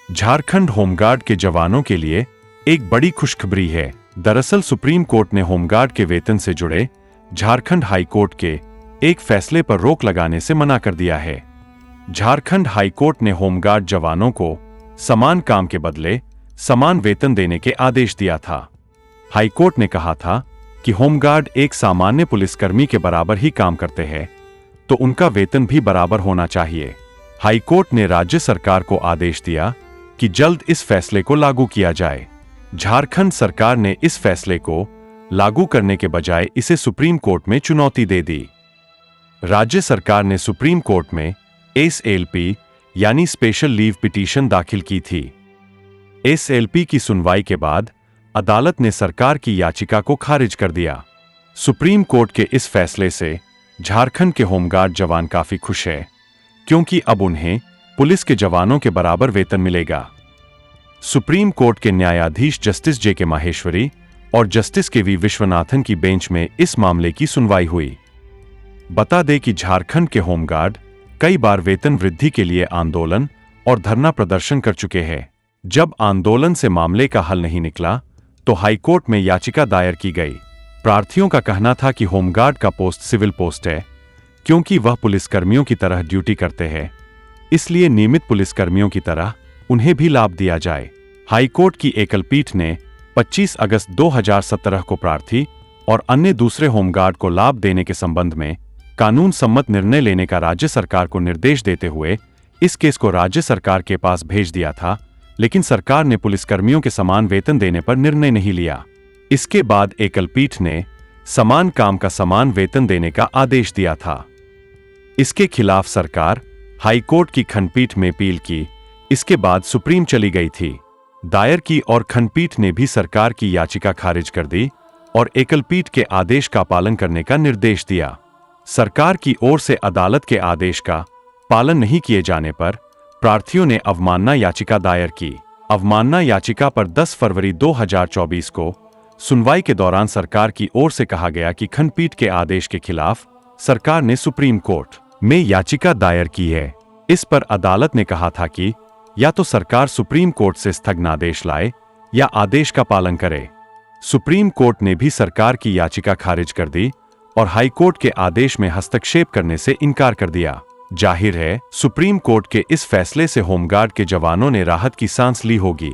Jharkhand home guard के जवानों के लिए एक बड़ी खुशखबरी है। दरअसल सुप्रीम कोर्ट ने होमगार्ड के वेतन से जुड़े झारखंड हाई कोर्ट के एक फैसले पर रोक लगाने से मना कर दिया है। झारखंड हाई कोर्ट ने होमगार्ड जवानों को समान काम के बदले समान वेतन देने के आदेश दिया था। हाई कोर्ट ने कहा था कि होमगार्ड एक सामान्य पुलिसकर्मी के बराबर ही काम करते हैं, तो उनका वेतन भी बराबर होना चाहिए। हाई कोर्ट ने राज्य सरकार को आदेश दिया कि जल्द इस फैसले को लागू किया जाए। झारखंड सरकार ने इस फैसले को लागू करने के बजाय इसे सुप्रीम कोर्ट में चुनौती दे दी। राज्य सरकार ने सुप्रीम कोर्ट में SLP यानी स्पेशल लीव पिटीशन दाखिल की थी। SLP की सुनवाई के बाद अदालत ने सरकार की याचिका को खारिज कर दिया। सुप्रीम कोर्ट के इस फैसले से झारखंड के होमगार्ड जवान काफी खुश है, क्योंकि अब उन्हें पुलिस के जवानों के बराबर वेतन मिलेगा। सुप्रीम कोर्ट के न्यायाधीश जस्टिस JK माहेश्वरी और जस्टिस KV विश्वनाथन की बेंच में इस मामले की सुनवाई हुई। बता दें कि झारखंड के होमगार्ड कई बार वेतन वृद्धि के लिए आंदोलन और धरना प्रदर्शन कर चुके हैं। जब आंदोलन से मामले का हल नहीं निकला तो हाईकोर्ट में याचिका दायर की गई। प्रार्थियों का कहना था कि होमगार्ड का पोस्ट सिविल पोस्ट है, क्योंकि वह पुलिसकर्मियों की तरह ड्यूटी करते हैं, इसलिए नियमित पुलिसकर्मियों की तरह उन्हें भी लाभ दिया जाए। हाईकोर्ट की एकल पीठ ने 25 अगस्त 2017 को प्रार्थी और अन्य दूसरे होमगार्ड को लाभ देने के संबंध में कानून सम्मत निर्णय लेने का राज्य सरकार को निर्देश देते हुए इस केस को राज्य सरकार के पास भेज दिया था, लेकिन सरकार ने पुलिसकर्मियों के समान वेतन देने पर निर्णय नहीं लिया। इसके बाद एकल पीठ ने समान काम का समान वेतन देने का आदेश दिया था। इसके खिलाफ सरकार हाईकोर्ट की खंडपीठ में अपील की। इसके बाद सुप्रीम चली गई थी, दायर की और खंडपीठ ने भी सरकार की याचिका खारिज कर दी और एकल पीठ के आदेश का पालन करने का निर्देश दिया। सरकार की ओर से अदालत के आदेश का पालन नहीं किए जाने पर प्रार्थियों ने अवमानना याचिका दायर की। अवमानना याचिका पर 10 फरवरी 2024 को सुनवाई के दौरान सरकार की ओर से कहा गया कि खंडपीठ के आदेश के खिलाफ सरकार ने सुप्रीम कोर्ट में याचिका दायर की है। इस पर अदालत ने कहा था कि या तो सरकार सुप्रीम कोर्ट से स्थगनादेश लाए या आदेश का पालन करे। सुप्रीम कोर्ट ने भी सरकार की याचिका खारिज कर दी और हाईकोर्ट के आदेश में हस्तक्षेप करने से इनकार कर दिया। जाहिर है, सुप्रीम कोर्ट के इस फैसले से होमगार्ड के जवानों ने राहत की सांस ली होगी।